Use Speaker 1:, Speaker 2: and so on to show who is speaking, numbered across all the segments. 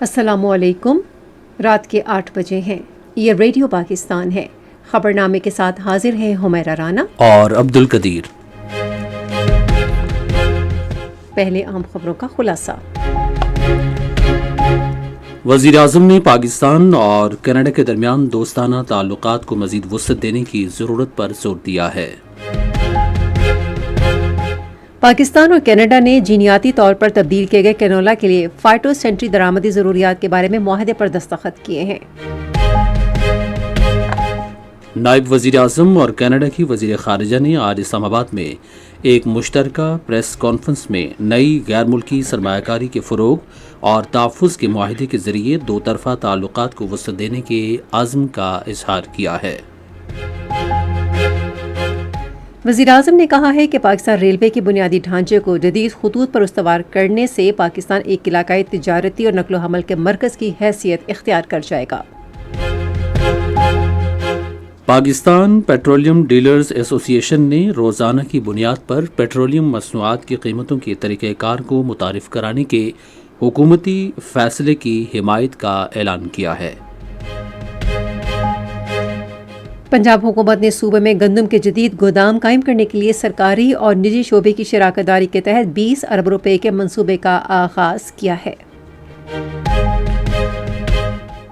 Speaker 1: السلام علیکم۔ رات کے 8 بجے ہیں۔ یہ ریڈیو پاکستان ہے۔ خبرنامے کے ساتھ حاضر ہیں حمیرہ رانا
Speaker 2: اور عبد القدیر۔
Speaker 1: پہلے عام خبروں کا خلاصہ۔
Speaker 2: وزیر اعظم نے پاکستان اور کینیڈا کے درمیان دوستانہ تعلقات کو مزید وسعت دینے کی ضرورت پر زور دیا ہے۔
Speaker 1: پاکستان اور کینیڈا نے جینیاتی طور پر تبدیل کیے گئے کینولا کے لیے فائٹو سینٹری درآمدی ضروریات کے بارے میں معاہدے پر دستخط کیے ہیں۔
Speaker 2: نائب وزیر اعظم اور کینیڈا کی وزیر خارجہ نے آج اسلام آباد میں ایک مشترکہ پریس کانفرنس میں نئی غیر ملکی سرمایہ کاری کے فروغ اور تحفظ کے معاہدے کے ذریعے دو طرفہ تعلقات کو وسعت دینے کے عزم کا اظہار کیا ہے۔
Speaker 1: وزیر اعظم نے کہا ہے کہ پاکستان ریلوے کے بنیادی ڈھانچے کو جدید خطوط پر استوار کرنے سے پاکستان ایک علاقائی تجارتی اور نقل و حمل کے مرکز کی حیثیت اختیار کر جائے گا۔
Speaker 2: پاکستان پیٹرولیم ڈیلرز ایسوسی ایشن نے روزانہ کی بنیاد پر پیٹرولیم مصنوعات کی قیمتوں کے طریقہ کار کو متعارف کرانے کے حکومتی فیصلے کی حمایت کا اعلان کیا ہے۔
Speaker 1: پنجاب حکومت نے صوبے میں گندم کے جدید گودام قائم کرنے کے لیے سرکاری اور نجی شعبے کی شراکت داری کے تحت 20 ارب روپے کے منصوبے کا آغاز کیا ہے۔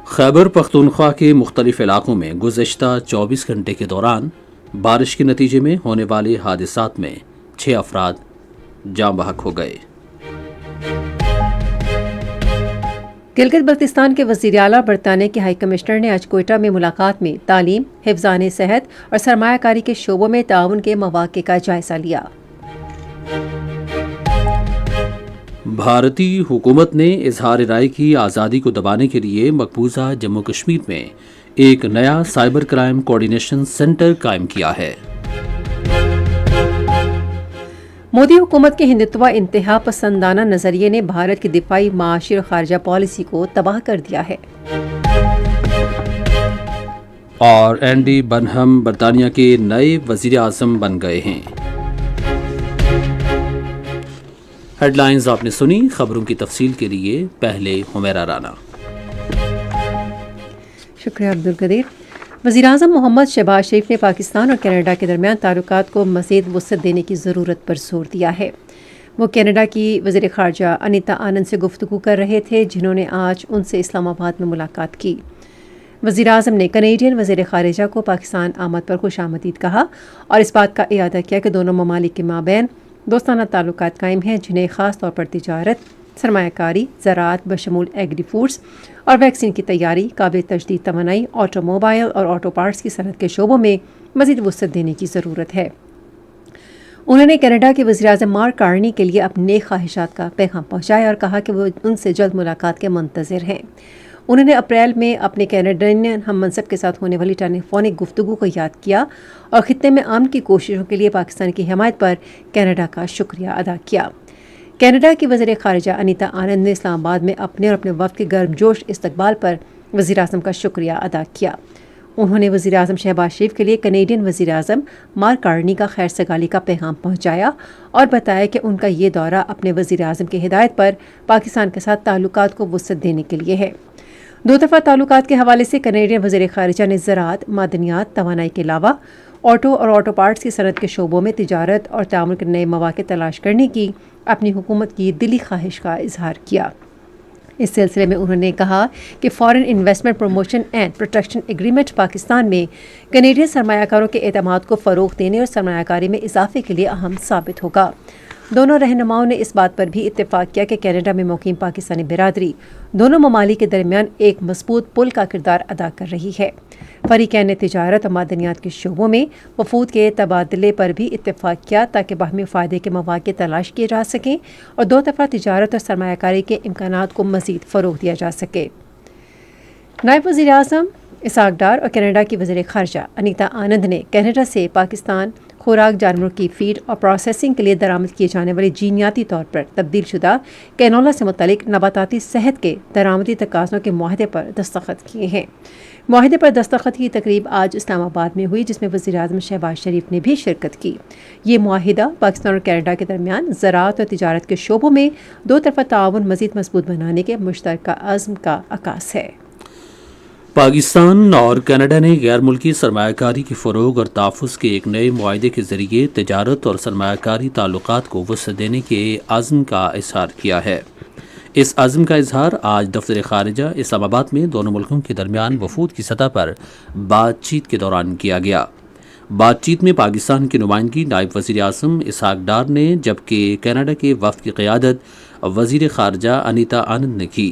Speaker 2: خیبر پختونخوا کے مختلف علاقوں میں گزشتہ 24 گھنٹے کے دوران بارش کے نتیجے میں ہونے والے حادثات میں 6 افراد جاں بحق ہو گئے۔
Speaker 1: گلگت بلتستان کے وزیر اعلیٰ برطانیہ کے ہائی کمشنر نے آج کوئٹہ میں ملاقات میں تعلیم، حفظان صحت اور سرمایہ کاری کے شعبوں میں تعاون کے مواقع کا جائزہ لیا۔
Speaker 2: بھارتی حکومت نے اظہار رائے کی آزادی کو دبانے کے لیے مقبوضہ جموں کشمیر میں ایک نیا سائبر کرائم کوارڈینیشن سینٹر قائم کیا ہے۔
Speaker 1: مودی حکومت کے ہندوتوا انتہا پسندانہ نظریے نے بھارت کی دفاعی، معاشی اور خارجہ پالیسی کو تباہ کر دیا ہے۔
Speaker 2: اور اینڈی بنہم برطانیہ کے نئے وزیر اعظم بن گئے ہیں۔ ہیڈ لائنز آپ نے سنی۔ خبروں کی تفصیل کے لیے پہلے حمیرہ رانا۔
Speaker 1: شکریہ عبد القدیر۔ وزیر اعظم محمد شہباز شریف نے پاکستان اور کینیڈا کے درمیان تعلقات کو مزید وسعت دینے کی ضرورت پر زور دیا ہے۔ وہ کینیڈا کی وزیر خارجہ انیتا آنند سے گفتگو کر رہے تھے، جنہوں نے آج ان سے اسلام آباد میں ملاقات کی۔ وزیر اعظم نے کنیڈین وزیر خارجہ کو پاکستان آمد پر خوش آمدید کہا اور اس بات کا اعادہ کیا کہ دونوں ممالک کے مابین دوستانہ تعلقات قائم ہیں، جنہیں خاص طور پر تجارت، سرمایہ کاری، زراعت بشمول ایگری فوڈز اور ویکسین کی تیاری، قابل تجدید توانائی، آٹو موبائل اور آٹو پارٹس کی صنعت کے شعبوں میں مزید وسعت دینے کی ضرورت ہے۔ انہوں نے کینیڈا کے وزیر اعظم مارک کارنی کے لیے اپنے نیک خواہشات کا پیغام پہنچایا اور کہا کہ وہ ان سے جلد ملاقات کے منتظر ہیں۔ انہوں نے اپریل میں اپنے کینیڈین ہم منصب کے ساتھ ہونے والی ٹیلی فونک گفتگو کو یاد کیا اور خطے میں امن کی کوششوں کے لیے پاکستان کی حمایت پر کینیڈا کا شکریہ ادا کیا۔ کینیڈا کی وزیر خارجہ انیتا آنند نے اسلام آباد میں اپنے اور اپنے وفد کے گرمجوش استقبال پر وزیر اعظم کا شکریہ ادا کیا۔ انہوں نے وزیر اعظم شہباز شریف کے لیے کینیڈین وزیر اعظم مارک کارنی کا خیر سگالی کا پیغام پہنچایا اور بتایا کہ ان کا یہ دورہ اپنے وزیر اعظم کی ہدایت پر پاکستان کے ساتھ تعلقات کو وسعت دینے کے لیے ہے۔ دو طرفہ تعلقات کے حوالے سے کینیڈین وزیر خارجہ نے زراعت، معدنیات، توانائی کے علاوہ آٹو اور آٹو پارٹس کی صنعت کے شعبوں میں تجارت اور تعاون کے نئے مواقع تلاش کرنے کی اپنی حکومت کی دلی خواہش کا اظہار کیا۔ اس سلسلے میں انہوں نے کہا کہ foreign investment promotion and protection agreement Pakistan میں کینیڈین سرمایہ کاروں کے اعتماد کو فروغ دینے اور سرمایہ کاری میں اضافے کے لیے اہم ثابت ہوگا۔ دونوں رہنماؤں نے اس بات پر بھی اتفاق کیا کہ کینیڈا میں مقیم پاکستانی برادری دونوں ممالک کے درمیان ایک مضبوط پل کا کردار ادا کر رہی ہے۔ فریقین نے تجارت اور معدنیات کے شعبوں میں وفود کے تبادلے پر بھی اتفاق کیا تاکہ باہمی فائدے کے مواقع تلاش کیے جا سکیں اور دو طرفہ تجارت اور سرمایہ کاری کے امکانات کو مزید فروغ دیا جا سکے۔ نائب وزیر اعظم اسحاق ڈار اور کینیڈا کی وزیر خارجہ انیتا آنند نے کینیڈا سے پاکستان خوراک جانوروں کی فیڈ اور پروسیسنگ کے لیے درآمد کیے جانے والے جینیاتی طور پر تبدیل شدہ کینولا سے متعلق نباتاتی صحت کے درآمدی تقاضوں کے معاہدے پر دستخط کیے ہیں۔ معاہدے پر دستخط کی تقریب آج اسلام آباد میں ہوئی، جس میں وزیر اعظم شہباز شریف نے بھی شرکت کی۔ یہ معاہدہ پاکستان اور کینیڈا کے درمیان زراعت اور تجارت کے شعبوں میں دو طرفہ تعاون مزید مضبوط بنانے کے مشترکہ عزم کا عکاس ہے۔
Speaker 2: پاکستان اور کینیڈا نے غیر ملکی سرمایہ کاری کے فروغ اور تحفظ کے ایک نئے معاہدے کے ذریعے تجارت اور سرمایہ کاری تعلقات کو وسعت دینے کے عزم کا اظہار کیا ہے۔ اس عزم کا اظہار آج دفتر خارجہ اسلام آباد میں دونوں ملکوں کے درمیان وفود کی سطح پر بات چیت کے دوران کیا گیا۔ بات چیت میں پاکستان کی نمائندگی نائب وزیر اعظم اسحاق ڈار نے، جبکہ کینیڈا کے وفد کی قیادت وزیر خارجہ انیتا آنند نے کی۔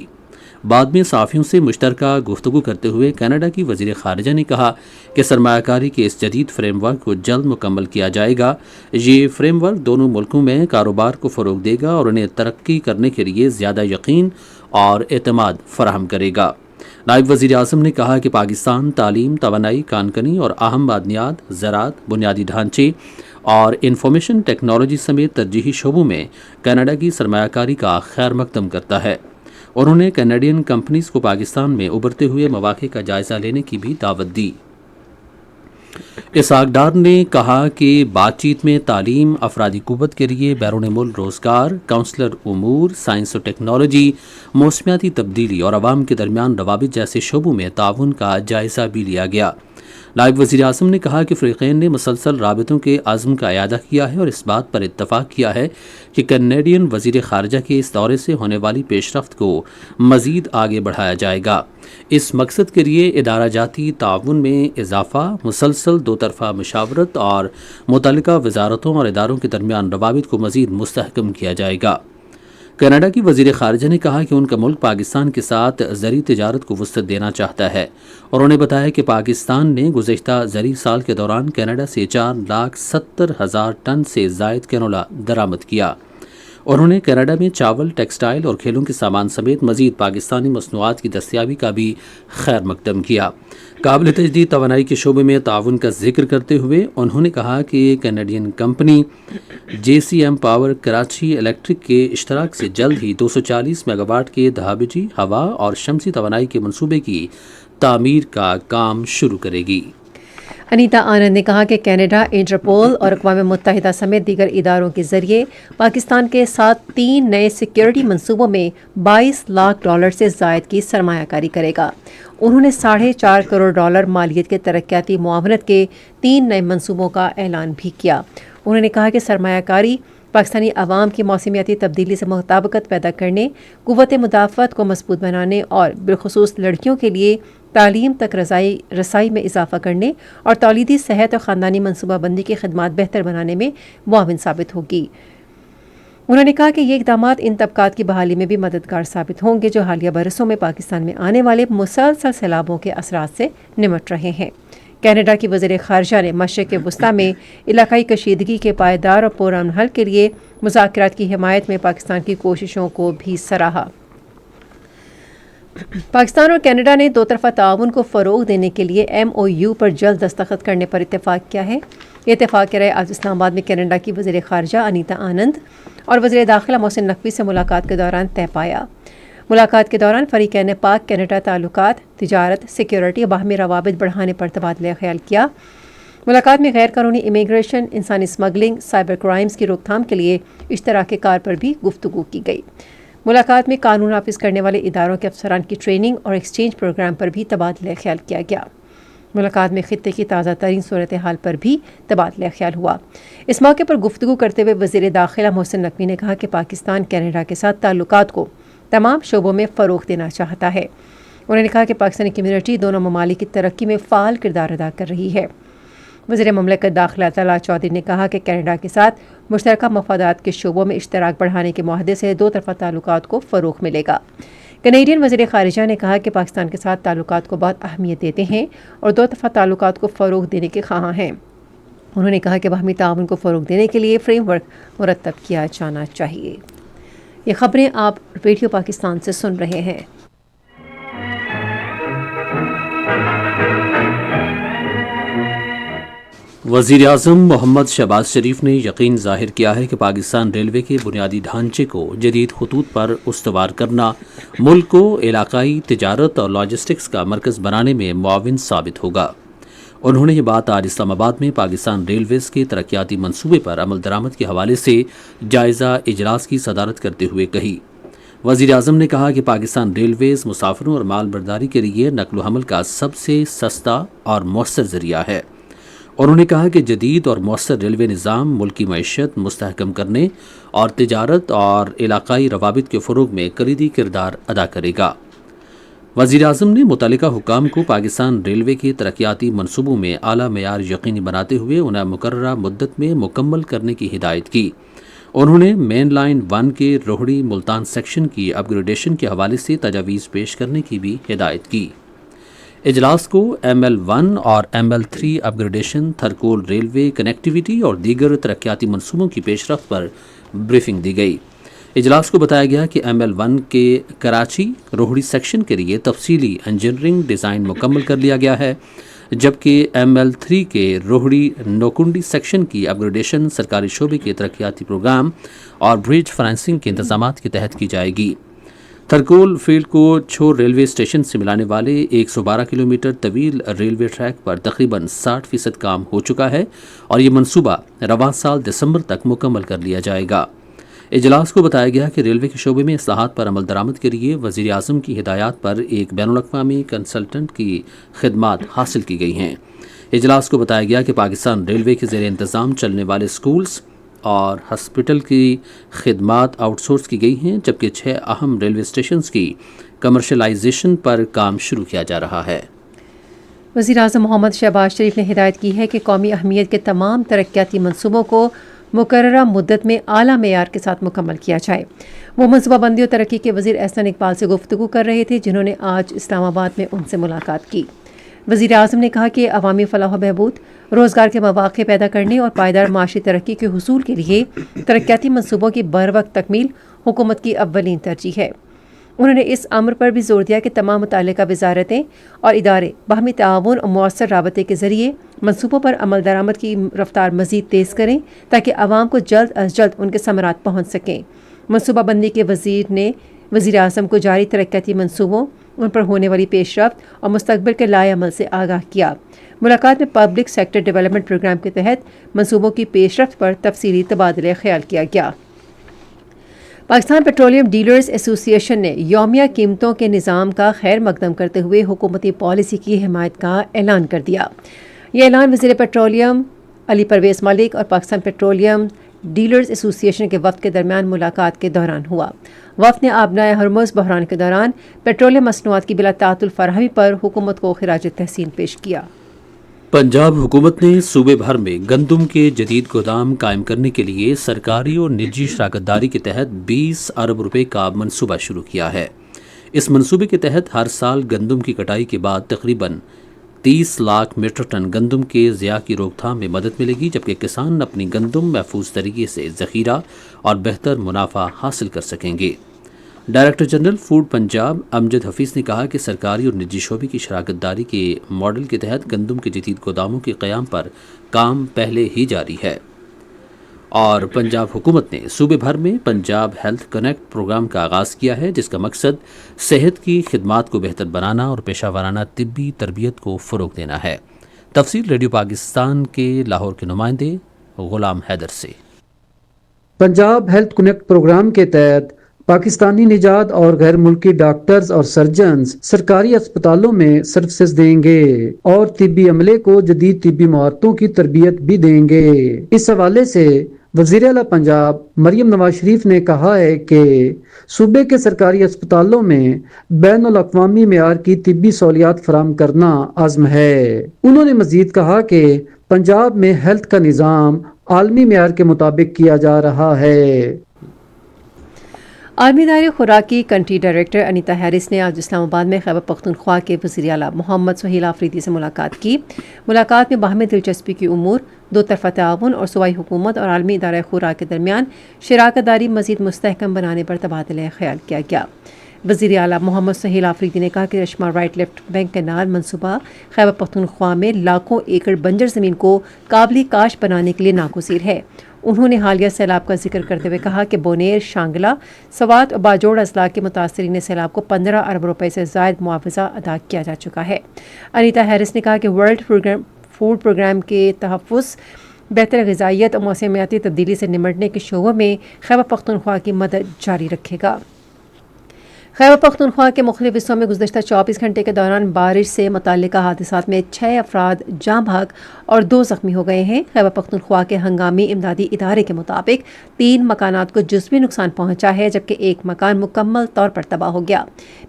Speaker 2: بعد میں صحافیوں سے مشترکہ گفتگو کرتے ہوئے کینیڈا کی وزیر خارجہ نے کہا کہ سرمایہ کاری کے اس جدید فریم ورک کو جلد مکمل کیا جائے گا۔ یہ فریم ورک دونوں ملکوں میں کاروبار کو فروغ دے گا اور انہیں ترقی کرنے کے لیے زیادہ یقین اور اعتماد فراہم کرے گا۔ نائب وزیر اعظم نے کہا کہ پاکستان تعلیم، توانائی، کان کنی اور اہم معدنیات، زراعت، بنیادی ڈھانچے اور انفارمیشن ٹیکنالوجی سمیت ترجیحی شعبوں میں کینیڈا کی سرمایہ کاری کا خیر مقدم کرتا ہے۔ انہوں نے کینیڈین کمپنیز کو پاکستان میں ابھرتے ہوئے مواقع کا جائزہ لینے کی بھی دعوت دی۔ اسحاق ڈار نے کہا کہ بات چیت میں تعلیم، افرادی قوت کے لیے بیرون ملک روزگار، کونسلر امور، سائنس و ٹیکنالوجی، موسمیاتی تبدیلی اور عوام کے درمیان روابط جیسے شعبوں میں تعاون کا جائزہ بھی لیا گیا۔ نائب وزیر اعظم نے کہا کہ فریقین نے مسلسل رابطوں کے عزم کا اعادہ کیا ہے اور اس بات پر اتفاق کیا ہے کہ کینیڈین وزیر خارجہ کے اس دورے سے ہونے والی پیش رفت کو مزید آگے بڑھایا جائے گا۔ اس مقصد کے لیے ادارہ جاتی تعاون میں اضافہ، مسلسل دو طرفہ مشاورت اور متعلقہ وزارتوں اور اداروں کے درمیان روابط کو مزید مستحکم کیا جائے گا۔ کینیڈا کی وزیر خارجہ نے کہا کہ ان کا ملک پاکستان کے ساتھ زرعی تجارت کو وسعت دینا چاہتا ہے، اور انہوں نے بتایا کہ پاکستان نے گزشتہ زرعی سال کے دوران کینیڈا سے 4,70,000 ٹن سے زائد کینولا درآمد کیا۔ انہوں نے کینیڈا میں چاول، ٹیکسٹائل اور کھیلوں کے سامان سمیت مزید پاکستانی مصنوعات کی دستیابی کا بھی خیر مقدم کیا۔ قابل تجدید توانائی کے شعبے میں تعاون کا ذکر کرتے ہوئے انہوں نے کہا کہ Canadian company JCM power Karachi electric کے اشتراک سے جلد ہی 240 میگا واٹ کے دھابجی، ہوا اور شمسی توانائی کے منصوبے کی تعمیر کا کام شروع کرے گی۔
Speaker 1: انیتا آنند نے کہا کہ کینیڈا انٹرپول اور اقوام متحدہ سمیت دیگر اداروں کے ذریعے پاکستان کے ساتھ 3 نئے سیکیورٹی منصوبوں میں $22 لاکھ سے زائد کی سرمایہ کاری کرے گا۔ انہوں نے $4.5 کروڑ مالیت کے ترقیاتی معاونت کے 3 نئے منصوبوں کا اعلان بھی کیا۔ انہوں نے کہا کہ سرمایہ کاری پاکستانی عوام کی موسمیاتی تبدیلی سے مطابقت پیدا کرنے، قوت مدافعت کو مضبوط بنانے اور بالخصوص لڑکیوں کے لیے تعلیم تک رسائی میں اضافہ کرنے اور تولیدی صحت اور خاندانی منصوبہ بندی کی خدمات بہتر بنانے میں معاون ثابت ہوگی۔ انہوں نے کہا کہ یہ اقدامات ان طبقات کی بحالی میں بھی مددگار ثابت ہوں گے جو حالیہ برسوں میں پاکستان میں آنے والے مسلسل سیلابوں کے اثرات سے نمٹ رہے ہیں۔ کینیڈا کی وزیر خارجہ نے مشرق وسطیٰ میں علاقائی کشیدگی کے پائیدار اور پرامن حل کے لیے مذاکرات کی حمایت میں پاکستان کی کوششوں کو بھی سراہا۔ پاکستان اور کینیڈا نے دو طرفہ تعاون کو فروغ دینے کے لیے MOU پر جلد دستخط کرنے پر اتفاق کیا ہے۔ یہ اتفاق رائے آج اسلام آباد میں کینیڈا کی وزیر خارجہ انیتا آنند اور وزیر داخلہ محسن نقوی سے ملاقات کے دوران طے پایا۔ ملاقات کے دوران فریقین نے پاک کینیڈا تعلقات، تجارت، سیکیورٹی اور باہمی روابط بڑھانے پر تبادلہ خیال کیا۔ ملاقات میں غیر قانونی امیگریشن، انسانی اسمگلنگ، سائبر کرائمز کی روک تھام کے لیے اشتراک کار پر بھی گفتگو کی گئی۔ ملاقات میں قانون نافذ کرنے والے اداروں کے افسران کی ٹریننگ اور ایکسچینج پروگرام پر بھی تبادلہ خیال کیا گیا۔ ملاقات میں خطے کی تازہ ترین صورتحال پر بھی تبادلہ خیال ہوا۔ اس موقع پر گفتگو کرتے ہوئے وزیر داخلہ محسن نقوی نے کہا کہ پاکستان کینیڈا کے ساتھ تعلقات کو تمام شعبوں میں فروغ دینا چاہتا ہے۔ انہوں نے کہا کہ پاکستانی کمیونٹی دونوں ممالک کی ترقی میں فعال کردار ادا کر رہی ہے۔ وزیر مملکت داخلہ طلعت چودھری نے کہا کہ کینیڈا کے ساتھ مشترکہ مفادات کے شعبوں میں اشتراک بڑھانے کے معاہدے سے دو طرفہ تعلقات کو فروغ ملے گا۔ کینیڈین وزیر خارجہ نے کہا کہ پاکستان کے ساتھ تعلقات کو بہت اہمیت دیتے ہیں اور دو طرفہ تعلقات کو فروغ دینے کے خواہاں ہیں۔ انہوں نے کہا کہ باہمی تعاون کو فروغ دینے کے لیے فریم ورک مرتب کیا جانا چاہیے۔ یہ خبریں آپ ریڈیو پاکستان سے سن رہے ہیں۔
Speaker 2: وزیر اعظم محمد شہباز شریف نے یقین ظاہر کیا ہے کہ پاکستان ریلوے کے بنیادی ڈھانچے کو جدید خطوط پر استوار کرنا ملک کو علاقائی تجارت اور لاجسٹکس کا مرکز بنانے میں معاون ثابت ہوگا۔ انہوں نے یہ بات آج اسلام آباد میں پاکستان ریلویز کے ترقیاتی منصوبے پر عمل درآمد کے حوالے سے جائزہ اجلاس کی صدارت کرتے ہوئے کہی۔ وزیر اعظم نے کہا کہ پاکستان ریلویز مسافروں اور مال برداری کے لیے نقل و حمل کا سب سے سستا اور مؤثر ذریعہ ہے۔ انہوں نے کہا کہ جدید اور مؤثر ریلوے نظام ملکی معیشت مستحکم کرنے اور تجارت اور علاقائی روابط کے فروغ میں کلیدی کردار ادا کرے گا۔ وزیر اعظم نے متعلقہ حکام کو پاکستان ریلوے کے ترقیاتی منصوبوں میں اعلیٰ معیار یقینی بناتے ہوئے انہیں مقررہ مدت میں مکمل کرنے کی ہدایت کی۔ انہوں نے مین لائن 1 کے روہڑی ملتان سیکشن کی اپ گریڈیشن کے حوالے سے تجاویز پیش کرنے کی بھی ہدایت کی۔ اجلاس کو ML1 اور ML3 اپ گریڈیشن، تھرکول ریلوے کنیکٹیویٹی اور دیگر ترقیاتی منصوبوں کی پیش رفت پر بریفنگ دی گئی۔ اجلاس کو بتایا گیا کہ ML1 کے کراچی روہڑی سیکشن کے لیے تفصیلی انجینئرنگ ڈیزائن مکمل کر لیا گیا ہے، جبکہ ML3 کے روہڑی نوکنڈی سیکشن کی اپ گریڈیشن سرکاری شعبے کے ترقیاتی پروگرام اور برج فنانسنگ کے انتظامات کے تحت کی جائے گی۔ تھرکول فیلڈ کو چھور ریلوے اسٹیشن سے ملانے والے 112 کلومیٹر طویل ریلوے ٹریک پر تقریباً 60% کام ہو چکا ہے اور یہ منصوبہ رواں سال دسمبر تک مکمل کر لیا جائے گا۔ اجلاس کو بتایا گیا کہ ریلوے کے شعبے میں اصلاحات پر عمل درآمد کے لیے وزیر اعظم کی ہدایات پر ایک بین الاقوامی کنسلٹنٹ کی خدمات حاصل کی گئی ہیں۔ اجلاس کو بتایا گیا کہ پاکستان ریلوے کے زیر انتظام چلنے والے سکولز اور ہاسپٹل کی خدمات آؤٹ سورس کی گئی ہیں، جبکہ 6 اہم ریلوے اسٹیشنز کی کمرشلائزیشن پر کام شروع کیا جا رہا ہے۔
Speaker 1: وزیر اعظم محمد شہباز شریف نے ہدایت کی ہے کہ قومی اہمیت کے تمام ترقیاتی منصوبوں کو مقررہ مدت میں اعلیٰ معیار کے ساتھ مکمل کیا جائے۔ وہ منصوبہ بندی و ترقی کے وزیر احسن اقبال سے گفتگو کر رہے تھے، جنہوں نے آج اسلام آباد میں ان سے ملاقات کی۔ وزیر اعظم نے کہا کہ عوامی فلاح و بہبود، روزگار کے مواقع پیدا کرنے اور پائیدار معاشی ترقی کے حصول کے لیے ترقیاتی منصوبوں کی بروقت تکمیل حکومت کی اولین ترجیح ہے۔ انہوں نے اس امر پر بھی زور دیا کہ تمام متعلقہ وزارتیں اور ادارے باہمی تعاون اور مؤثر رابطے کے ذریعے منصوبوں پر عمل درآمد کی رفتار مزید تیز کریں تاکہ عوام کو جلد از جلد ان کے ثمرات پہنچ سکیں۔ منصوبہ بندی کے وزیر نے وزیر اعظم کو جاری ترقیاتی منصوبوں، ان پر ہونے والی پیش رفت اور مستقبل کے لائے عمل سے آگاہ کیا۔ ملاقات میں پبلک سیکٹر ڈیولپمنٹ پروگرام کے تحت منصوبوں کی پیش رفت پر تفصیلی تبادلہ خیال کیا گیا۔ پاکستان پیٹرولیم ڈیلرز ایسوسی ایشن نے یومیہ قیمتوں کے نظام کا خیر مقدم کرتے ہوئے حکومتی پالیسی کی حمایت کا اعلان کر دیا۔ یہ اعلان وزیر پیٹرولیم علی پرویز ملک اور پاکستان پیٹرولیم ڈیلرز ایسوسی ایشن کے وفد کے درمیان ملاقات کے دوران ہوا۔ وفد نے آبنائے ہرمز بحران کے دوران پیٹرولیم مصنوعات کی بلا تعطل فراہمی پر حکومت کو خراج تحسین پیش کیا۔
Speaker 2: پنجاب حکومت نے صوبے بھر میں گندم کے جدید گودام قائم کرنے کے لیے سرکاری اور نجی شراکت داری کے تحت 20 ارب روپے کا منصوبہ شروع کیا ہے۔ اس منصوبے کے تحت ہر سال گندم کی کٹائی کے بعد تقریباً 30 لاکھ میٹرک ٹن گندم کے ضیاع کی روک تھام میں مدد ملے گی، جبکہ کسان اپنی گندم محفوظ طریقے سے ذخیرہ اور بہتر منافع حاصل کر سکیں گے۔ ڈائریکٹر جنرل فوڈ پنجاب امجد حفیظ نے کہا کہ سرکاری اور نجی شعبے کی شراکت داری کے ماڈل کے تحت گندم کے جدید گوداموں کے قیام پر کام پہلے ہی جاری ہے اور پنجاب حکومت نے صوبے بھر میں پنجاب ہیلتھ کنیکٹ پروگرام کا آغاز کیا ہے، جس کا مقصد صحت کی خدمات کو بہتر بنانا اور پیشہ ورانہ طبی تربیت کو فروغ دینا ہے۔ تفصیل ریڈیو پاکستان کے لاہور کے نمائندے غلام حیدر سے۔
Speaker 3: پنجاب ہیلتھ کنیکٹ پروگرام کے تحت پاکستانی نژاد اور غیر ملکی ڈاکٹرز اور سرجنز سرکاری اسپتالوں میں سروسز دیں گے اور طبی عملے کو جدید طبی مہارتوں کی تربیت بھی دیں گے۔ اس حوالے سے وزیر اعلیٰ پنجاب مریم نواز شریف نے کہا ہے کہ صوبے کے سرکاری اسپتالوں میں بین الاقوامی معیار کی طبی سہولیات فراہم کرنا عزم ہے۔ انہوں نے مزید کہا کہ پنجاب میں ہیلتھ کا نظام عالمی معیار کے مطابق کیا جا رہا ہے۔
Speaker 1: عالمی ادارے خوراک کی کنٹری ڈائریکٹر انیتا ہیرس نے آج اسلام آباد میں خیبر پختونخوا کے وزیر اعلیٰ محمد سہیل آفریدی سے ملاقات کی۔ ملاقات میں باہمی دلچسپی کی امور، دو طرفہ تعاون اور صوبائی حکومت اور عالمی ادارہ خوراک کے درمیان شراکت داری مزید مستحکم بنانے پر تبادلہ خیال کیا گیا۔ وزیر اعلیٰ محمد سہیل آفریدی نے کہا کہ چشمہ رائٹ لیفٹ بینک کینال منصوبہ خیبر پختونخوا میں لاکھوں ایکڑ بنجر زمین کو قابل کاشت بنانے کے لیے ناگزیر ہے۔ انہوں نے حالیہ سیلاب کا ذکر کرتے ہوئے کہا کہ بونیر، شانگلہ، سوات اور باجوڑ اضلاع کے متاثرین سیلاب کو 15 ارب روپے سے زائد معاوضہ ادا کیا جا چکا ہے۔ انیتا ہیرس نے کہا کہ ورلڈ فوڈ پروگرام کے تحفظ، بہتر غذائیت اور موسمیاتی تبدیلی سے نمٹنے کے شعبوں میں خیبر پختونخوا کی مدد جاری رکھے گا۔ خیبر پختونخوا کے مختلف حصوں میں گزشتہ 24 گھنٹے کے دوران بارش سے متعلقہ حادثات میں 6 افراد جاں بحق اور 2 زخمی ہو گئے ہیں۔ خیبر پختونخوا کے ہنگامی امدادی ادارے کے مطابق 3 مکانات کو جزوی نقصان پہنچا ہے، جبکہ ایک مکان مکمل طور پر تباہ ہو گیا۔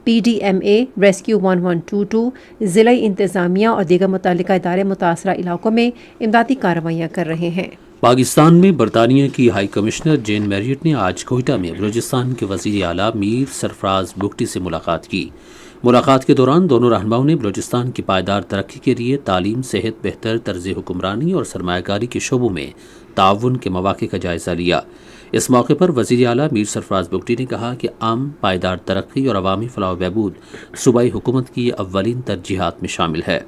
Speaker 1: PDMA، ریسکیو 1122، ضلعی انتظامیہ اور دیگر متعلقہ ادارے متاثرہ علاقوں میں امدادی کارروائیاں کر رہے ہیں۔
Speaker 2: پاکستان میں برطانیہ کی ہائی کمشنر جین میریٹ نے آج کوئٹہ میں بلوچستان کے وزیر اعلیٰ میر سرفراز بگٹی سے ملاقات کی۔ ملاقات کے دوران دونوں رہنماؤں نے بلوچستان کی پائیدار ترقی کے لیے تعلیم، صحت، بہتر طرز حکمرانی اور سرمایہ کاری کے شعبوں میں تعاون کے مواقع کا جائزہ لیا۔ اس موقع پر وزیر اعلیٰ میر سرفراز بگٹی نے کہا کہ امن، پائیدار ترقی اور عوامی فلاح و بہبود صوبائی حکومت کی اولین ترجیحات میں شامل ہے۔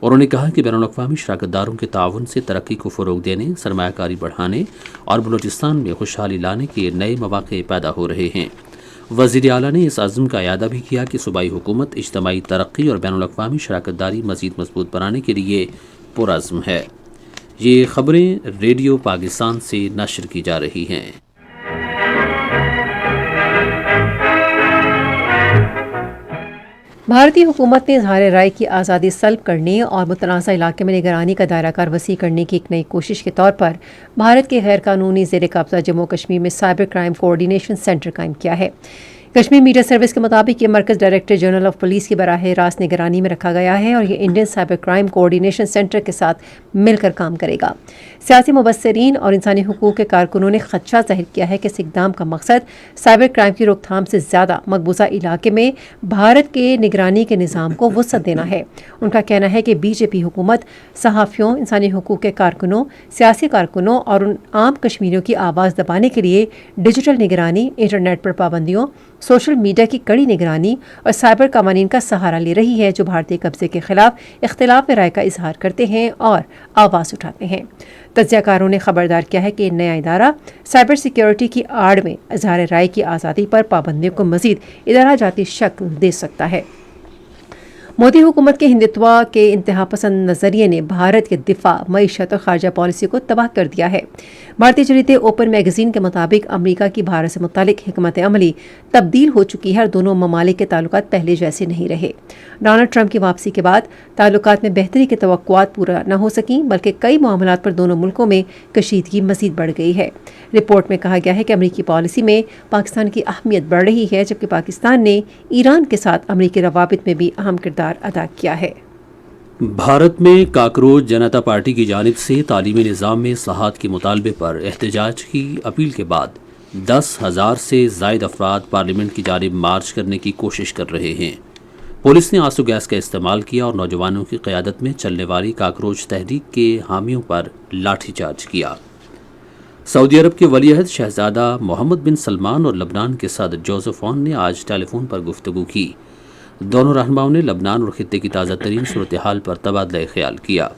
Speaker 2: انہوں نے کہا کہ بین الاقوامی شراکت داروں کے تعاون سے ترقی کو فروغ دینے، سرمایہ کاری بڑھانے اور بلوچستان میں خوشحالی لانے کے نئے مواقع پیدا ہو رہے ہیں۔ وزیر اعلیٰ نے اس عزم کا اعادہ بھی کیا کہ صوبائی حکومت اجتماعی ترقی اور بین الاقوامی شراکت داری مزید مضبوط بنانے کے لیے پرعزم ہے۔ یہ خبریں ریڈیو پاکستان سے نشر کی جا رہی ہیں۔
Speaker 1: بھارتی حکومت نے اظہار رائے کی آزادی سلب کرنے اور متنازع علاقے میں نگرانی کا دائرہ کار وسیع کرنے کی ایک نئی کوشش کے طور پر بھارت کے غیر قانونی زیر قبضہ جموں کشمیر میں سائبر کرائم کوآرڈینیشن سینٹر قائم کیا ہے۔ کشمیر میڈیا سروس کے مطابق یہ مرکز ڈائریکٹر جنرل آف پولیس کی براہ راست نگرانی میں رکھا گیا ہے اور یہ Indian cyber crime coordination centre کے ساتھ مل کر کام کرے گا۔ سیاسی مبصرین اور انسانی حقوق کے کارکنوں نے خدشہ ظاہر کیا ہے کہ اس اقدام کا مقصد سائبر کرائم کی روک تھام سے زیادہ مقبوضہ علاقے میں بھارت کے نگرانی کے نظام کو وسعت دینا ہے۔ ان کا کہنا ہے کہ BJP حکومت صحافیوں، انسانی حقوق کے کارکنوں، سیاسی کارکنوں اور ان عام کشمیریوں کی آواز دبانے کے لیے ڈیجیٹل نگرانی، انٹرنیٹ پر پابندیوں، سوشل میڈیا کی کڑی نگرانی اور سائبر قوانین کا سہارا لے رہی ہے جو بھارتی قبضے کے خلاف اختلاف رائے کا اظہار کرتے ہیں اور آواز اٹھاتے ہیں۔ تجزیہ کاروں نے خبردار کیا ہے کہ یہ نیا ادارہ سائبر سیکیورٹی کی آڑ میں اظہار رائے کی آزادی پر پابندیوں کو مزید ادارہ جاتی شکل دے سکتا ہے۔ مودی حکومت کے ہندتوا کے انتہا پسند نظریے نے بھارت کے دفاع، معیشت اور خارجہ پالیسی کو تباہ کر دیا ہے۔ بھارتی جریدے اوپن میگزین کے مطابق امریکہ کی بھارت سے متعلق حکمت عملی تبدیل ہو چکی ہے اور دونوں ممالک کے تعلقات پہلے جیسے نہیں رہے۔ ڈونلڈ ٹرمپ کی واپسی کے بعد تعلقات میں بہتری کی توقعات پورا نہ ہو سکیں، بلکہ کئی معاملات پر دونوں ملکوں میں کشیدگی مزید بڑھ گئی ہے۔ رپورٹ میں کہا گیا ہے کہ امریکی پالیسی میں پاکستان کی اہمیت بڑھ رہی ہے، جبکہ پاکستان نے ایران کے ساتھ امریکی روابط میں بھی اہم کردار ادا کیا ہے۔
Speaker 2: بھارت میں کاکروچ جنتا پارٹی کی جانب سے تعلیمی نظام میں اصلاحات کے مطالبے پر احتجاج کی اپیل کے بعد 10,000 سے زائد افراد پارلیمنٹ کی جانب مارچ کرنے کی کوشش کر رہے ہیں۔ پولیس نے آنسو گیس کا استعمال کیا اور نوجوانوں کی قیادت میں چلنے والی کاکروچ تحریک کے حامیوں پر لاٹھی چارج کیا۔ سعودی عرب کے ولی عہد شہزادہ محمد بن سلمان اور لبنان کے صدر جوزف اون نے آج ٹیلی فون پر گفتگو کی۔ دونوں رہنماؤں نے لبنان اور خطے کی تازہ ترین صورتحال پر تبادلہ خیال کیا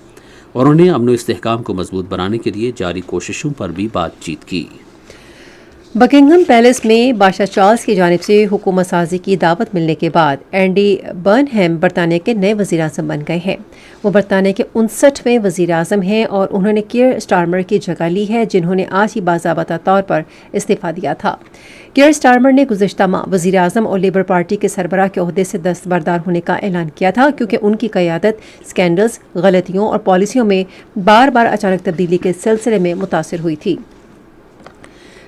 Speaker 2: اور انہوں نے امن و استحکام کو مضبوط بنانے کے لیے جاری کوششوں پر بھی بات چیت کی۔
Speaker 1: بکنگھم پیلس میں بادشاہ چارلس کی جانب سے حکومت سازی کی دعوت ملنے کے بعد اینڈی برنہم برطانیہ کے نئے وزیر اعظم بن گئے ہیں۔ وہ برطانیہ کے 59ویں وزیر اعظم ہیں اور انہوں نے کیئر سٹارمر کی جگہ لی ہے، جنہوں نے آج ہی باضابطہ طور پر استعفیٰ دیا تھا۔ کیئر سٹارمر نے گزشتہ ماہ وزیر اعظم اور لیبر پارٹی کے سربراہ کے عہدے سے دستبردار ہونے کا اعلان کیا تھا، کیونکہ ان کی قیادت اسکینڈلز، غلطیوں اور پالیسیوں میں بار بار اچانک تبدیلی کے سلسلے میں متاثر ہوئی تھی۔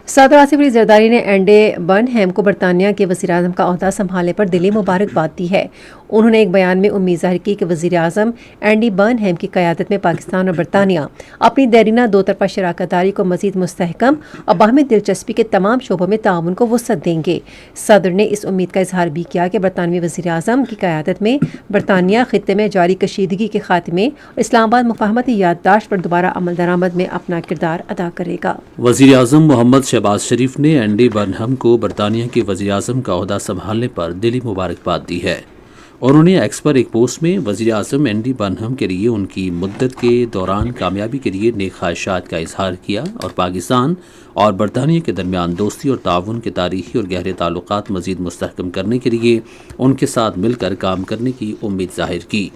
Speaker 1: صدر آصف علی زرداری نے اینڈی برنہم کو برطانیہ کے وزیر اعظم کا عہدہ سنبھالنے پر دلی مبارکباد دی ہے۔ انہوں نے ایک بیان میں امید ظاہر کی کہ وزیر اعظم اینڈی برنہم کی قیادت میں پاکستان اور برطانیہ اپنی دیرینہ دو طرفہ شراکت داری کو مزید مستحکم اور باہمی دلچسپی کے تمام شعبوں میں تعاون کو وسعت دیں گے۔ صدر نے اس امید کا اظہار بھی کیا کہ برطانوی وزیر اعظم کی قیادت میں برطانیہ خطے میں جاری کشیدگی کے خاتمے اور اسلام آباد مفاہمتی یادداشت پر دوبارہ عمل درآمد میں اپنا کردار ادا کرے گا۔
Speaker 2: وزیر اعظم محمد شہباز شریف نے اینڈی برنہم کو برطانیہ کے وزیر اعظم کا عہدہ سنبھالنے پر دلی مبارکباد دی ہے۔ انہوں نے ایکس پر ایک پوسٹ میں وزیر اعظم اینڈی برنہم کے لیے ان کی مدت کے دوران کامیابی کے لیے نیک خواہشات کا اظہار کیا اور پاکستان اور برطانیہ کے درمیان دوستی اور تعاون کے تاریخی اور گہرے تعلقات مزید مستحکم کرنے کے لیے ان کے ساتھ مل کر کام کرنے کی امید ظاہر کی۔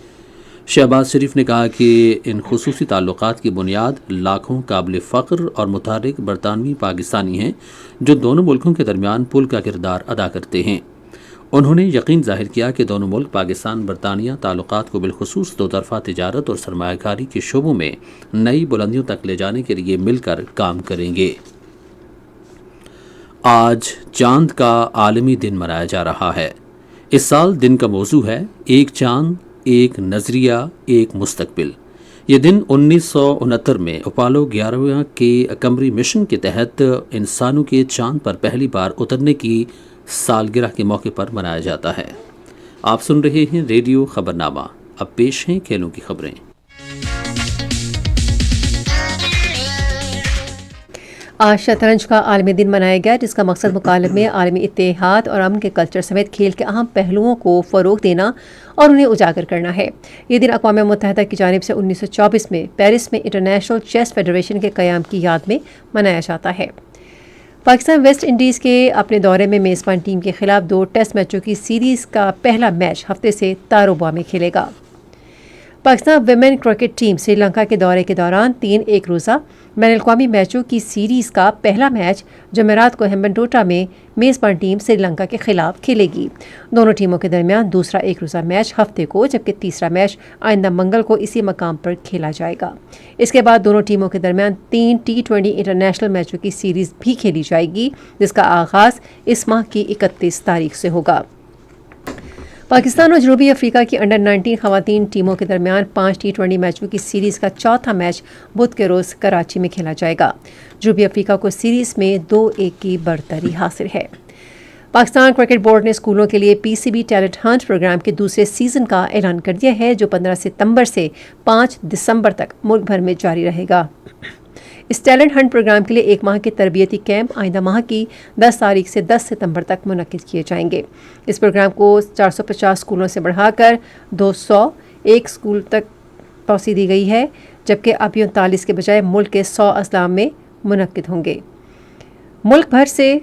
Speaker 2: شہباز شریف نے کہا کہ ان خصوصی تعلقات کی بنیاد لاکھوں قابل فخر اور متحرک برطانوی پاکستانی ہیں جو دونوں ملکوں کے درمیان پل کا کردار ادا کرتے ہیں۔ انہوں نے یقین ظاہر کیا کہ دونوں ملک پاکستان برطانیہ تعلقات کو بالخصوص دو طرفہ تجارت اور سرمایہ کاری کے شعبوں میں نئی بلندیوں تک لے جانے کے لیے مل کر کام کریں گے۔ آج چاند کا عالمی دن منایا جا رہا ہے۔ اس سال دن کا موضوع ہے ایک چاند، ایک نظریہ، ایک مستقبل۔ یہ دن 1969 میں اپولو 11 کے قمری مشن کے تحت انسانوں کے چاند پر پہلی بار اترنے کی سالگرہ کے موقع پر منایا جاتا ہے۔ آپ سن رہے ہیں ریڈیو خبرنامہ۔ اب پیش ہیں کھیلوں کی خبریں۔
Speaker 1: آج شطرنج کا عالمی دن منایا گیا، جس کا مقصد مکالمے میں عالمی اتحاد اور امن کے کلچر سمیت کھیل کے اہم پہلوؤں کو فروغ دینا اور انہیں اجاگر کرنا ہے۔ یہ دن اقوام متحدہ کی جانب سے 1924 میں پیرس میں انٹرنیشنل چیس فیڈریشن کے قیام کی یاد میں منایا جاتا ہے۔ پاکستان ویسٹ انڈیز کے اپنے دورے میں میزبان ٹیم کے خلاف 2 ٹیسٹ میچوں کی سیریز کا پہلا میچ ہفتے سے تاروبا میں کھیلے گا۔ Pakistan women cricket team Sri Lanka کے دورے کے دوران 3 ایک روزہ بین الاقوامی میچوں کی سیریز کا پہلا میچ جمعرات کو ہیمبنٹوٹا میں میزبان ٹیم سری لنکا کے خلاف کھیلے گی۔ دونوں ٹیموں کے درمیان دوسرا ایک روزہ میچ ہفتے کو، جبکہ تیسرا میچ آئندہ منگل کو اسی مقام پر کھیلا جائے گا۔ اس کے بعد دونوں ٹیموں کے درمیان 3 T20 انٹرنیشنل میچوں کی سیریز بھی کھیلی جائے گی، جس کا آغاز اس ماہ کی 31 تاریخ سے ہوگا۔ پاکستان اور جنوبی افریقہ کی انڈر 19 خواتین ٹیموں کے درمیان 5 T20 میچوں کی سیریز کا چوتھا میچ بدھ کے روز کراچی میں کھیلا جائے گا۔ جنوبی افریقہ کو سیریز میں 2-1 کی برتری حاصل ہے۔ پاکستان کرکٹ بورڈ نے اسکولوں کے لیے PCB ٹیلنٹ ہنٹ پروگرام کے دوسرے سیزن کا اعلان کر دیا ہے، جو 15 ستمبر سے 5 دسمبر تک ملک بھر میں جاری رہے گا۔ اس ٹیلنٹ ہنٹ پروگرام کے لیے 1 ماہ کے تربیتی کیمپ آئندہ ماہ کی 10 تاریخ سے 10 ستمبر تک منعقد کیے جائیں گے۔ اس پروگرام کو 450 اسکولوں سے بڑھا کر 201 اسکول تک توسیع دی گئی ہے، جبکہ اب 39 کے بجائے ملک کے 100 اضلاع میں منعقد ہوں گے۔ ملک بھر سے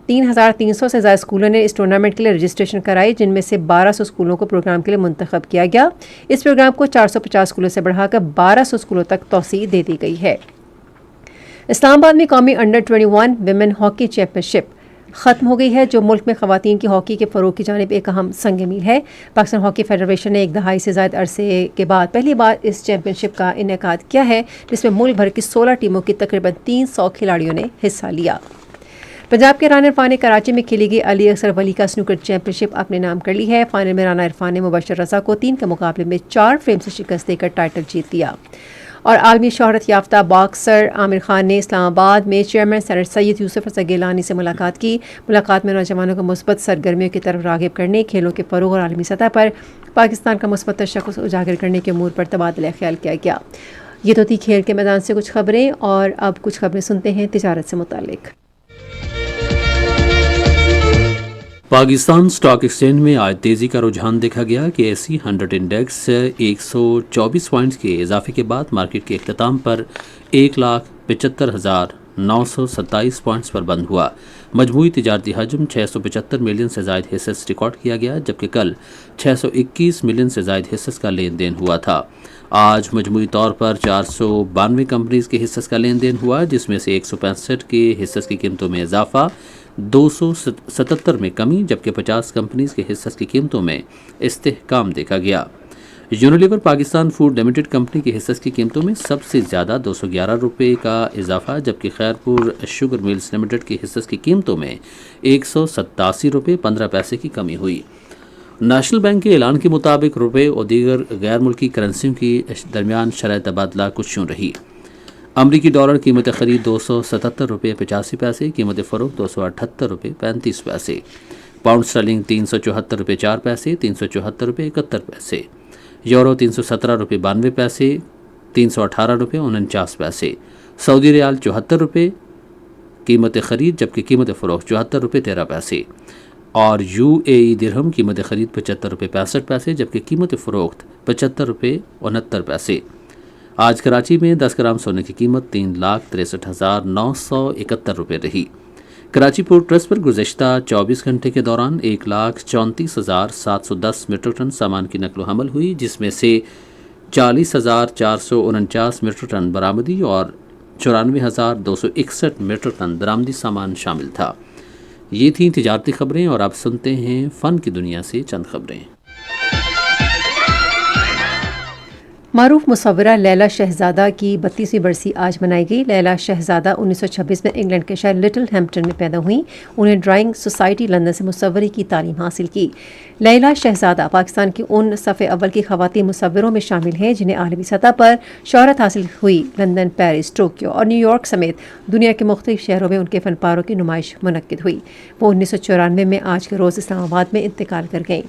Speaker 1: 3300 سے زائد اسکولوں نے اس ٹورنامنٹ کے لیے رجسٹریشن کرائی، جن میں سے 1200 اسکولوں کو پروگرام کے لیے منتخب کیا گیا۔ اس پروگرام کو 450 اسکولوں سے بڑھا کر 1200 اسکولوں تک توسیع دے دی گئی ہے۔ اسلام آباد میں قومی انڈر 21 ویمن ہاکی چیمپئن شپ ختم ہو گئی ہے، جو ملک میں خواتین کی ہاکی کے فروغ کی جانب ایک اہم سنگ میل ہے۔ پاکستان ہاکی فیڈریشن نے 1 دہائی سے زائد عرصے کے بعد پہلی بار اس چیمپئن شپ کا انعقاد کیا ہے، جس میں ملک بھر کی 16 ٹیموں کی تقریباً 300 کھلاڑیوں نے حصہ لیا۔ پنجاب کے رانا عرفان نے کراچی میں کھیلی گئی علی اکثر ولی کا سنوکر چیمپئن شپ اپنے نام کر لی ہے۔ فائنل میں رانا عرفان نے مبشر رضا کو 3 کے مقابلے میں 4 فریم سے شکست دے کر ٹائٹل جیت لیا۔ اور عالمی شہرت یافتہ باکسر عامر خان نے اسلام آباد میں چیئرمین سینٹ سید یوسف رضا گیلانی سے ملاقات کی۔ ملاقات میں نوجوانوں کو مثبت سرگرمیوں کی طرف راغب کرنے، کھیلوں کے فروغ اور عالمی سطح پر پاکستان کا مثبت تشخص اجاگر کرنے کے امور پر تبادلہ خیال کیا گیا۔ یہ تو تھی کھیل کے میدان سے کچھ خبریں، اور اب کچھ خبریں سنتے ہیں تجارت سے متعلق۔
Speaker 2: پاکستان سٹاک ایکسچینج میں آج تیزی کا رجحان دیکھا گیا کہ ایسی 100 انڈیکس 124 پوائنٹس کے اضافے کے بعد مارکیٹ کے اختتام پر 1,75,927 پوائنٹس پر بند ہوا۔ مجموعی تجارتی حجم 675 ملین سے زائد حصص ریکارڈ کیا گیا، جبکہ کل 621 ملین سے زائد حصص کا لین دین ہوا تھا۔ آج مجموعی طور پر 492 کمپنیز کے حصص کا لین دین ہوا، جس میں سے 165 کے حصص کی قیمتوں میں اضافہ، 277 میں کمی، جبکہ 50 کمپنیز کے حصص کی قیمتوں میں استحکام دیکھا گیا۔ Unilever Pakistan food limited company کے حصص کی قیمتوں میں سب سے زیادہ 211 روپے کا اضافہ، جبکہ خیرپور شوگر ملز لمیٹڈ کے حصص کی قیمتوں میں 187 روپے 15 پیسے کی کمی ہوئی۔ نیشنل بینک کے اعلان کے مطابق روپے اور دیگر غیر ملکی کرنسیوں کی درمیان شرح تبادلہ کچھ یوں رہی: امریکی ڈالر قیمت خرید 277 روپے 85 پیسے، قیمت فروخت 278 روپے 35 پیسے، پاؤنڈ اسٹرلنگ 374 روپے 4 پیسے، 374 روپے 71 پیسے، یورو 317 روپے 92 پیسے، 318 روپے 49 پیسے، سعودی ریال 74 روپے قیمت خرید جبکہ قیمت فروخت 74 روپے 13 پیسے، اور UAE درہم قیمت خرید 75 روپے 65 پیسے جبکہ قیمت فروخت 75 روپے 69 پیسے۔ آج کراچی میں 10 گرام سونے کی قیمت 3,63,971 روپے رہی۔ کراچی پورٹ ٹرسٹ پر گزشتہ 24 گھنٹے کے دوران 1,34,710 میٹرک ٹن سامان کی نقل و حمل ہوئی، جس میں سے 40,449 میٹرک ٹن برآمدی اور 94,261 میٹرک ٹن درآمدی سامان شامل تھا۔ یہ تھیں تجارتی خبریں، اور اب سنتے ہیں فن کی دنیا سے چند خبریں۔
Speaker 1: معروف مصورہ لیلا شہزادہ کی 32ویں برسی آج منائی گئی۔ لیلا شہزادہ 1926 میں انگلینڈ کے شہر لٹل ہیمپٹن میں پیدا ہوئیں۔ انہیں ڈرائنگ سوسائٹی لندن سے مصوری کی تعلیم حاصل کی۔ لیلا شہزادہ پاکستان کی ان صف اول کی خواتین مصوروں میں شامل ہیں جنہیں عالمی سطح پر شہرت حاصل ہوئی۔ لندن، پیرس، ٹوکیو اور نیو یارک سمیت دنیا کے مختلف شہروں میں ان کے فن پاروں کی نمائش منعقد ہوئی۔ وہ 1994 میں آج کے روز اسلام آباد میں انتقال کر گئیں۔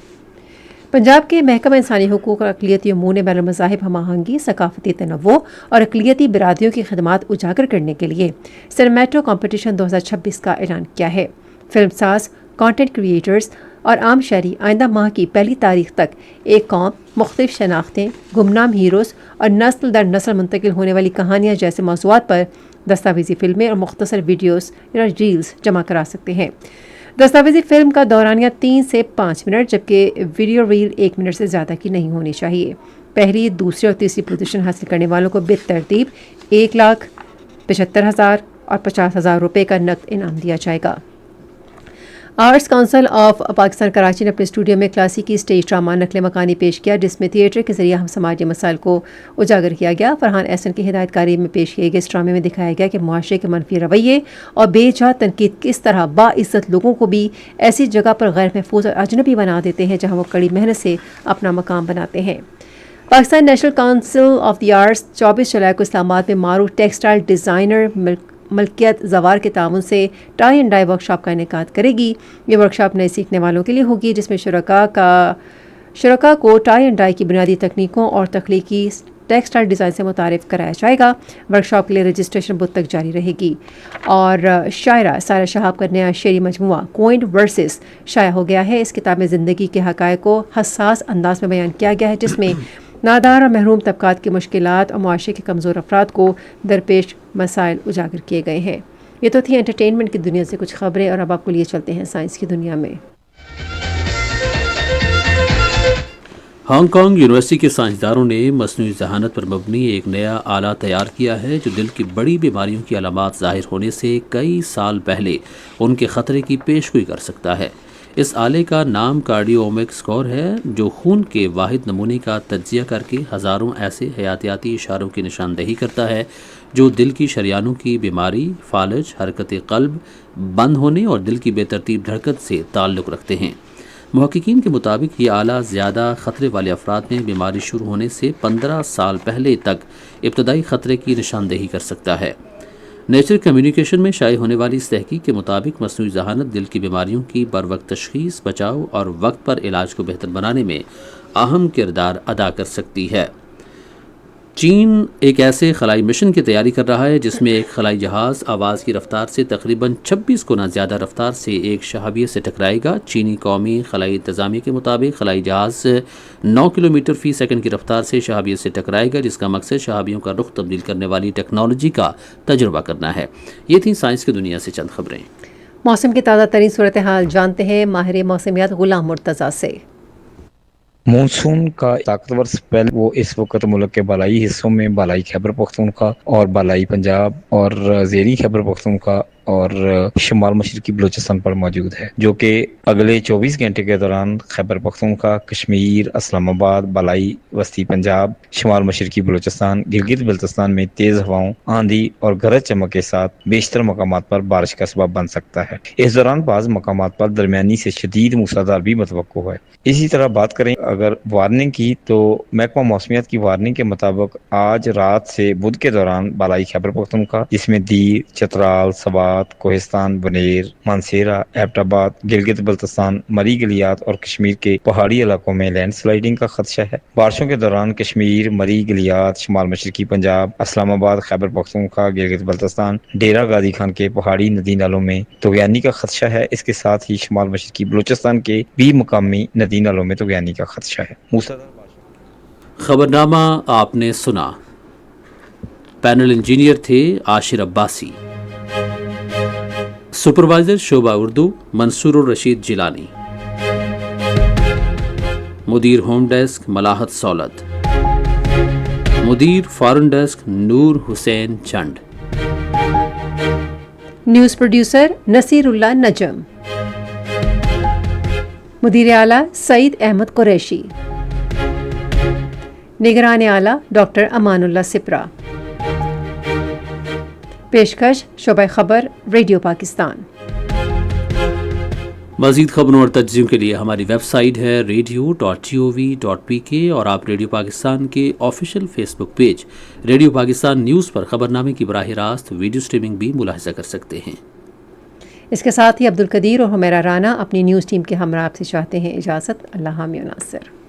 Speaker 1: پنجاب کے محکمہ انسانی حقوق اور اقلیتی امور نے بین المذاہب ہم آہنگی، ثقافتی تنوع اور اقلیتی برادریوں کی خدمات اجاگر کرنے کے لیے سنیمیٹو کمپٹیشن 2026 کا اعلان کیا ہے۔ فلم ساز، کانٹینٹ کریئٹرز اور عام شہری آئندہ ماہ کی 1 تاریخ تک ایک قوم، مختلف شناختیں، گمنام ہیروز اور نسل در نسل منتقل ہونے والی کہانیاں جیسے موضوعات پر دستاویزی فلمیں اور مختصر ویڈیوز یا ریلز جمع کرا سکتے ہیں۔ دستاویزی فلم کا دورانیہ 3 سے 5 منٹ جبکہ ویڈیو ریل 1 منٹ سے زیادہ کی نہیں ہونی چاہیے۔ پہلی، دوسری اور تیسری پوزیشن حاصل کرنے والوں کو بالترتیب 1,75,000 اور 50,000 روپے کا نقد انعام دیا جائے گا۔ Arts council of Pakistan Karachi نے اپنے اسٹوڈیو میں کلاسیکی اسٹیج ڈرامہ نقل مکانی پیش کیا، جس میں تھیٹر کے ذریعے ہم سماجی مسائل کو اجاگر کیا گیا۔ فرحان احسن کی ہدایت کاری میں پیش کیے گئے اس ڈرامے میں دکھایا گیا کہ معاشرے کے منفی رویے اور بے جا تنقید کس طرح باعزت لوگوں کو بھی ایسی جگہ پر غیر محفوظ اور اجنبی بنا دیتے ہیں جہاں وہ کڑی محنت سے اپنا مقام بناتے ہیں۔ Pakistan national council of the arts 24 جولائی کو اسلام آباد میں معروف ٹیکسٹائل ڈیزائنر ملکیت زوار کے تعاون سے ٹائی اینڈ ڈائی ورکشاپ کا انعقاد کرے گی۔ یہ ورکشاپ نئے سیکھنے والوں کے لیے ہوگی، جس میں شرکاء کو ٹائی اینڈ ڈائی کی بنیادی تکنیکوں اور تخلیقی ٹیکسٹائل ڈیزائن سے متعارف کرایا جائے گا۔ ورکشاپ کے لیے رجسٹریشن بدھ تک جاری رہے گی۔ اور شاعرہ سارہ شہاب کا نیا شعری مجموعہ کوئنڈ ورسز شائع ہو گیا ہے۔ اس کتاب میں زندگی کے حقائق کو حساس انداز میں بیان کیا گیا ہے، جس میں نادار اور محروم طبقات کی مشکلات اور معاشرے کے کمزور افراد کو درپیش مسائل اجاگر کیے گئے ہیں۔ یہ تو تھی انٹرٹینمنٹ کی دنیا سے کچھ خبریں، اور اب آپ کو لیے چلتے ہیں سائنس کی دنیا میں۔
Speaker 2: ہانگ کانگ یونیورسٹی کے سائنسدانوں نے مصنوعی ذہانت پر مبنی ایک نیا آلہ تیار کیا ہے جو دل کی بڑی بیماریوں کی علامات ظاہر ہونے سے کئی سال پہلے ان کے خطرے کی پیشگوئی کر سکتا ہے۔ اس آلے کا نام کارڈیومک اسکور ہے، جو خون کے واحد نمونے کا تجزیہ کر کے ہزاروں ایسے حیاتیاتی اشاروں کی نشاندہی کرتا ہے جو دل کی شریانوں کی بیماری، فالج، حرکت قلب بند ہونے اور دل کی بے ترتیب دھڑکن سے تعلق رکھتے ہیں۔ محققین کے مطابق یہ آلہ زیادہ خطرے والے افراد میں بیماری شروع ہونے سے 15 سال پہلے تک ابتدائی خطرے کی نشاندہی کر سکتا ہے۔ نیچر کمیونیکیشن میں شائع ہونے والی اس تحقیق کے مطابق مصنوعی ذہانت دل کی بیماریوں کی بروقت تشخیص، بچاؤ اور وقت پر علاج کو بہتر بنانے میں اہم کردار ادا کر سکتی ہے۔ چین ایک ایسے خلائی مشن کی تیاری کر رہا ہے جس میں ایک خلائی جہاز آواز کی رفتار سے تقریباً 26 گنا زیادہ رفتار سے ایک شہابیہ سے ٹکرائے گا۔ چینی قومی خلائی انتظامیہ کے مطابق خلائی جہاز 9 کلومیٹر فی سیکنڈ کی رفتار سے شہابیہ سے ٹکرائے گا، جس کا مقصد شہابیوں کا رخ تبدیل کرنے والی ٹیکنالوجی کا تجربہ کرنا ہے۔ یہ تھیں سائنس کی دنیا سے چند خبریں۔
Speaker 1: موسم کی تازہ ترین صورتحال جانتے ہیں ماہر موسمیات غلام مرتضیٰ سے۔
Speaker 4: مونسون کا طاقتور سپیل وہ اس وقت ملک کے بالائی حصوں میں بالائی خیبر پختونخوا اور بالائی پنجاب اور زیریں خیبر پختونخوا اور شمال مشرقی بلوچستان پر موجود ہے، جو کہ اگلے 24 گھنٹے کے دوران خیبر پختونخوا، کشمیر، اسلام آباد، بالائی وسطی پنجاب، شمال مشرقی بلوچستان، گلگت بلتستان میں تیز ہواؤں، آندھی اور گرج چمک کے ساتھ بیشتر مقامات پر بارش کا سبب بن سکتا ہے۔ اس دوران بعض مقامات پر درمیانی سے شدید موسلادھار بھی متوقع ہے۔ اسی طرح بات کریں اگر وارننگ کی، تو محکمہ موسمیات کی وارننگ کے مطابق آج رات سے بدھ کے دوران بالائی خیبر پختونخوا، جس میں دیر، چترال، سوات، کوہستان، بنیر، مانسہرہ، ایبٹ آباد، گلگت بلتستان، مری گلیات اور کشمیر کے پہاڑی علاقوں میں لینڈ سلائیڈنگ کا خدشہ ہے۔ بارشوں کے دوران کشمیر، مری گلیات، شمال مشرقی پنجاب، اسلام آباد، خیبر پختونخوا، گلگت بلتستان، ڈیرہ غازی خان کے پہاڑی ندی نالوں میں طغیانی کا خدشہ ہے۔ اس کے ساتھ ہی شمال مشرقی بلوچستان کے بھی مقامی ندی نالوں میں طغیانی کا خدشہ ہے۔
Speaker 2: خبرنامہ آپ نے سنا۔ پینل انجینئر تھے عاشر عباسی، سپروائزر شعبہ اردو منصور الرشید جیلانی، مدیر ہوم ڈیسک ملاحت سولت، مدیر foreign desk Noor Hussain Chand,
Speaker 1: news producer Naseer Ullah Najam, مدیر اعلیٰ سعید احمد قریشی، نگران اعلیٰ ڈاکٹر امان اللہ سپرا، پیشکش شعبہ خبر ریڈیو پاکستان۔
Speaker 2: مزید خبروں اور تجزیوں کے لیے ہماری ویب سائٹ ہے radio.gov.pk اور آپ ریڈیو پاکستان کے آفیشیل فیس بک پیج ریڈیو پاکستان نیوز پر خبرنامے کی براہ راست ویڈیو سٹریمنگ بھی ملاحظہ کر سکتے ہیں۔
Speaker 1: اس کے ساتھ ہی عبدالقدیر اور حمیرہ رانا اپنی نیوز ٹیم کے ہمراہ آپ سے چاہتے ہیں اجازت۔ اللہ حامی و ناصر۔